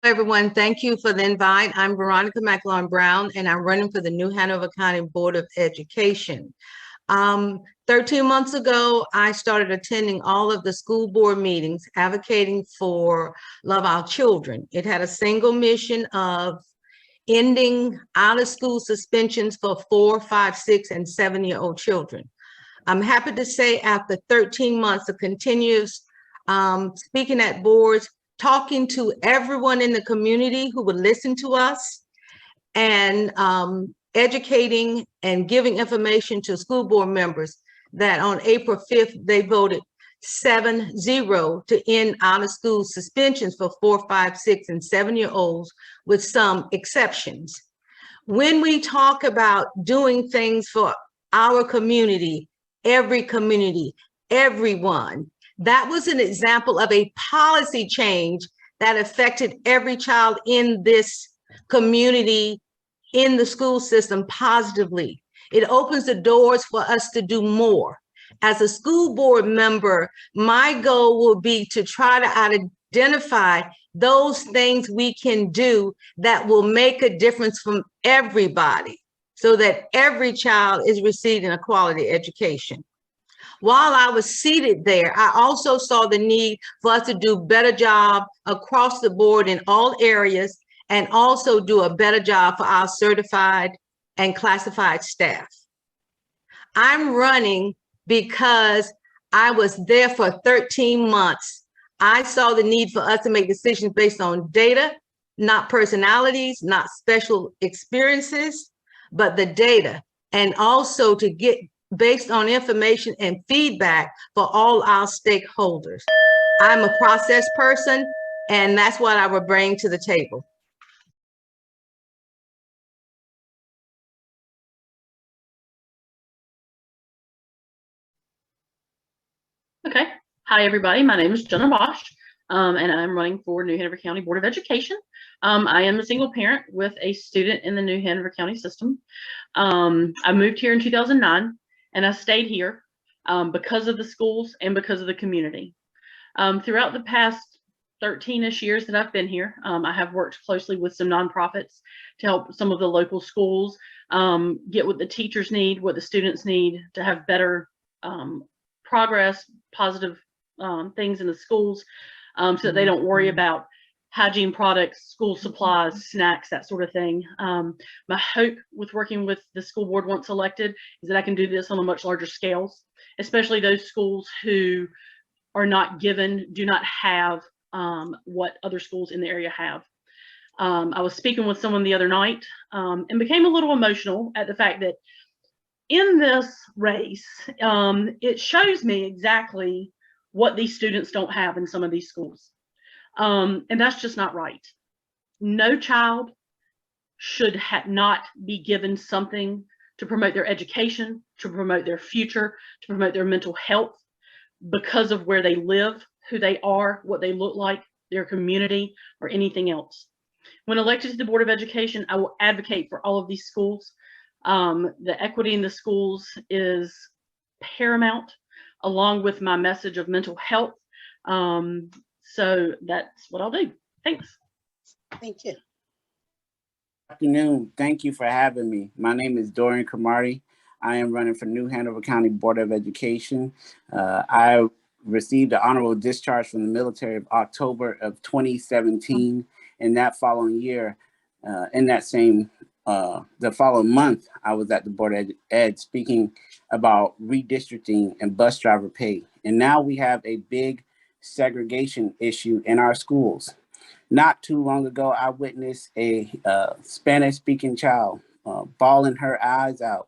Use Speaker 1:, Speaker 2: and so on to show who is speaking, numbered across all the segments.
Speaker 1: Everyone, thank you for the invite. I'm Veronica McLaurin Brown, and I'm running for the new Hanover County Board of Education. 13 months ago, I started attending all of the school board meetings advocating for Love Our Children. It had a single mission of ending out-of-school suspensions for 4, 5, 6, and 7-year-old children. I'm happy to say after 13 months of continuous speaking at boards, talking to everyone in the community who would listen to us, and educating and giving information to school board members, that on April 5th, they voted 7-0 to end out-of-school suspensions for 4, 5, 6, and 7-year-olds with some exceptions. When we talk about doing things for our community, everyone, that was an example of a policy change that affected every child in this community, in the school system positively. It opens the doors for us to do more. As a school board member, my goal will be to try to identify those things we can do that will make a difference from everybody, so that every child is receiving a quality education. While I was seated there, I also saw the need for us to do a better job across the board in all areas, and also do a better job for our certified and classified staff. I'm running because I was there for 13 months. I saw the need for us to make decisions based on data, not personalities, not special experiences, but the data, and also to get based on information and feedback for all our stakeholders. I'm a process person, and that's what I would bring to the table.
Speaker 2: Okay. Hi, everybody. My name is Jenna Bosch, and I'm running for New Hanover County Board of Education. I am a single parent with a student in the New Hanover County system. I moved here in 2009, and I stayed here because of the schools and because of the community. Throughout the past 13-ish years that I've been here, I have worked closely with some nonprofits to help some of the local schools get what the teachers need, what the students need to have better progress, positive things in the schools, so that they don't worry about hygiene products, school supplies, snacks, that sort of thing. My hope with working with the school board once elected is that I can do this on a much larger scales, especially those schools who are not given, do not have what other schools in the area have. I was speaking with someone the other night and became a little emotional at the fact that in this race, it shows me exactly what these students don't have in some of these schools. And that's just not right. No child should not be given something to promote their education, to promote their future, to promote their mental health because of where they live, who they are, what they look like, their community, or anything else. When elected to the Board of Education, I will advocate for all of these schools. The equity in the schools is paramount, along with my message of mental health. So that's what I'll do. Thanks.
Speaker 3: Thank you. Good afternoon. Thank you for having me. My name is Dorian Cromartie. I am running for New Hanover County Board of Education. I received an honorable discharge from the military of October of 2017. And that following year, in that same the following month, I was at the Board of Ed speaking about redistricting and bus driver pay. And now we have a big segregation issue in our schools. Not too long ago, I witnessed a Spanish-speaking child bawling her eyes out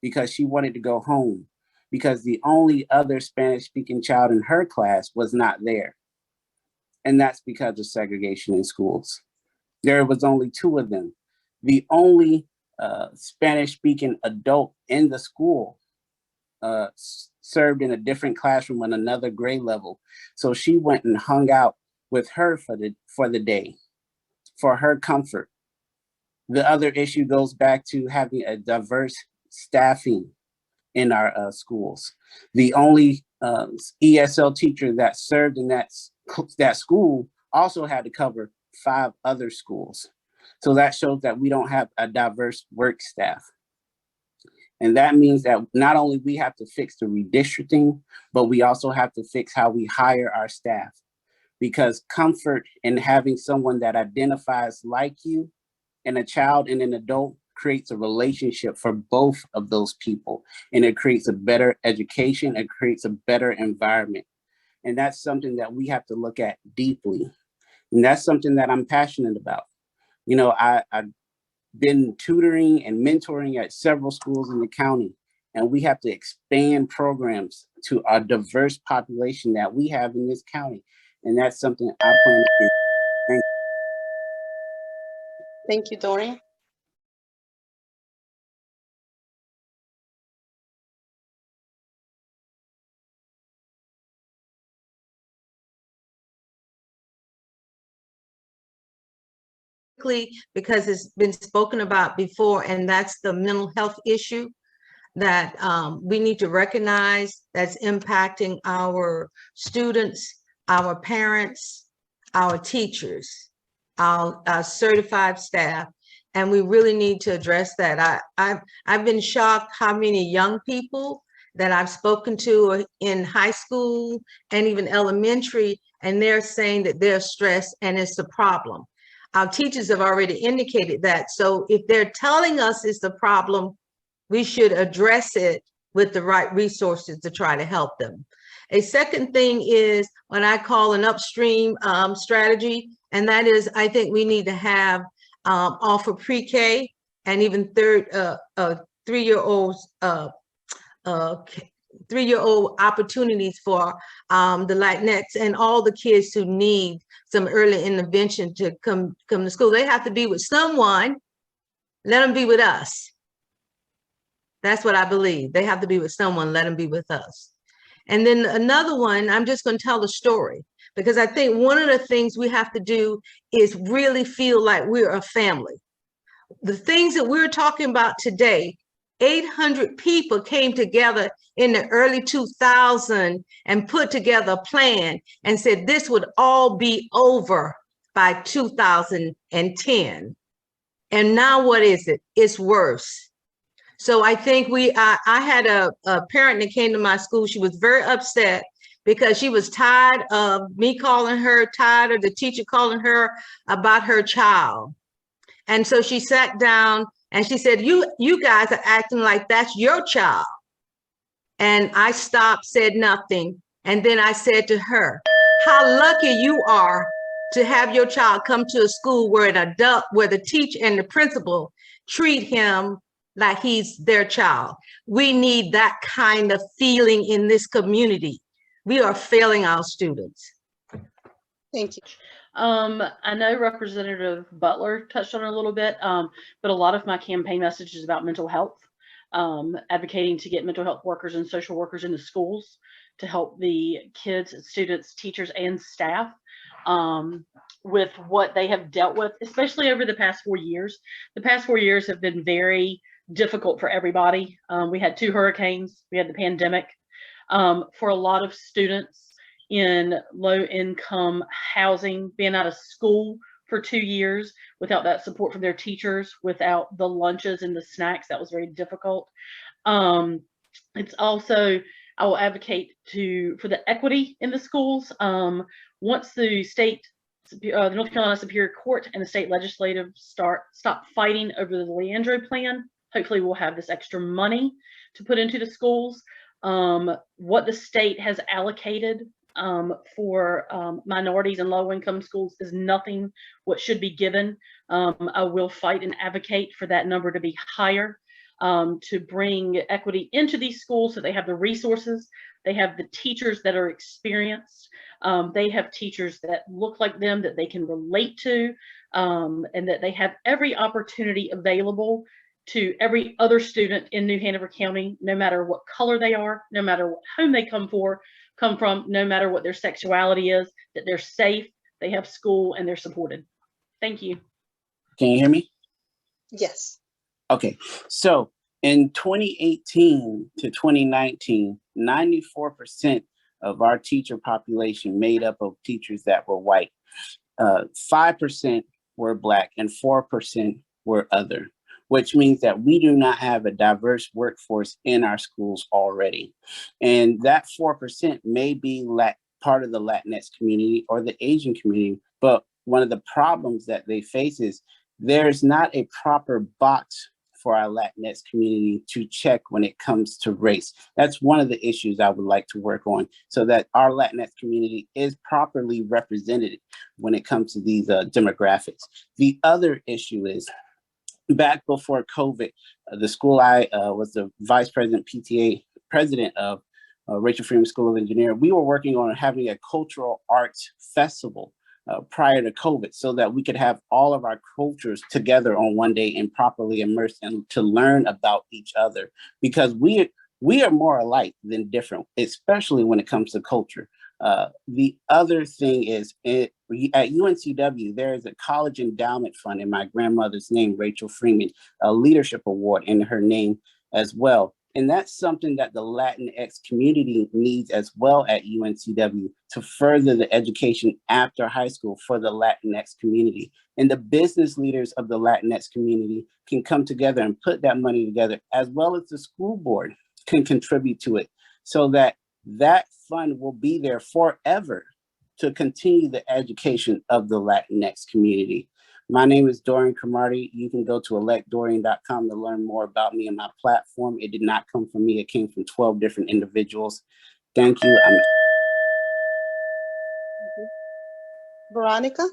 Speaker 3: because she wanted to go home because the only other Spanish-speaking child in her class was not there. And that's because of segregation in schools. There was only 2 of them. The only Spanish-speaking adult in the school served in a different classroom on another grade level. So she went and hung out with her for the day, for her comfort. The other issue goes back to having a diverse staffing in our schools. The only ESL teacher that served in that school also had to cover 5 other schools. So that shows that we don't have a diverse work staff. And that means that not only we have to fix the redistricting, but we also have to fix how we hire our staff. Because comfort in having someone that identifies like you and a child and an adult creates a relationship for both of those people. And it creates a better education, it creates a better environment. And that's something that we have to look at deeply. And that's something that I'm passionate about. You know, I've been tutoring and mentoring at several schools in the county, and we have to expand programs to our diverse population that we have in this county. And that's something I plan to do. Thank you.
Speaker 4: Thank you, Dorian.
Speaker 1: Because it's been spoken about before, and that's the mental health issue that we need to recognize that's impacting our students, our parents, our teachers, our certified staff, and we really need to address that. I've been shocked how many young people that I've spoken to in high school and even elementary, and they're saying that they're stressed and it's a problem. Our teachers have already indicated that. So if they're telling us it's the problem, we should address it with the right resources to try to help them. A second thing is what I call an upstream strategy, and that is I think we need to have offer pre-K and even three-year-olds opportunities for the Latinx and all the kids who need some early intervention to come to school. They have to be with someone. Let them be with us. That's what I believe. They have to be with someone. Let them be with us. And then another one, I'm just going to tell the story, because I think one of the things we have to do is really feel like we're a family. The things that we're talking about today, 800 people came together in the early 2000s and put together a plan and said this would all be over by 2010. And now what is it? It's worse. So I think I had a parent that came to my school. She was very upset because she was tired of me calling her, tired of the teacher calling her about her child. And so she sat down and she said, you guys are acting like that's your child. And I stopped, said nothing. And then I said to her, how lucky you are to have your child come to a school where an adult, where the teacher and the principal treat him like he's their child. We need that kind of feeling in this community. We are failing our students.
Speaker 4: Thank you.
Speaker 2: I know Representative Butler touched on it a little bit, but a lot of my campaign message is about mental health, advocating to get mental health workers and social workers into schools to help the kids, students, teachers, and staff with what they have dealt with, especially over the past 4 years. The past 4 years have been very difficult for everybody. We had 2 hurricanes, we had the pandemic. For a lot of students in low-income housing, being out of school for 2 years without that support from their teachers, without the lunches and the snacks, that was very difficult. It's also, I will advocate for the equity in the schools. Once the the North Carolina Superior Court and the state legislative stop fighting over the Leandro plan, hopefully we'll have this extra money to put into the schools. What the state has allocated for minorities and low-income schools is nothing what should be given. I will fight and advocate for that number to be higher, to bring equity into these schools so they have the resources, they have the teachers that are experienced, they have teachers that look like them that they can relate to, and that they have every opportunity available to every other student in New Hanover County, no matter what color they are, no matter what home they come from, no matter what their sexuality is, that they're safe, they have school, and they're supported. Thank you.
Speaker 3: Can you hear me?
Speaker 4: Yes.
Speaker 3: Okay, so in 2018 to 2019, 94% of our teacher population made up of teachers that were white. 5% were Black and 4% were other, which means that we do not have a diverse workforce in our schools already. And that 4% may be part of the Latinx community or the Asian community, but one of the problems that they face is there's not a proper box for our Latinx community to check when it comes to race. That's one of the issues I would like to work on, so that our Latinx community is properly represented when it comes to these demographics. The other issue is, back before COVID, the school I was the vice president, PTA president of, Rachel Freeman School of Engineering, we were working on having a cultural arts festival prior to COVID, so that we could have all of our cultures together on one day and properly immersed and to learn about each other, because we are more alike than different, especially when it comes to culture. The other thing is, at UNCW, there is a college endowment fund in my grandmother's name, Rachel Freeman, a leadership award in her name as well. And that's something that the Latinx community needs as well at UNCW, to further the education after high school for the Latinx community. And the business leaders of the Latinx community can come together and put that money together, as well as the school board can contribute to it, so that that fund will be there forever to continue the education of the Latinx community. My name is Dorian Cromartie. You can go to electdorian.com to learn more about me and my platform. It did not come from me. It came from 12 different individuals. Thank you.
Speaker 4: Veronica?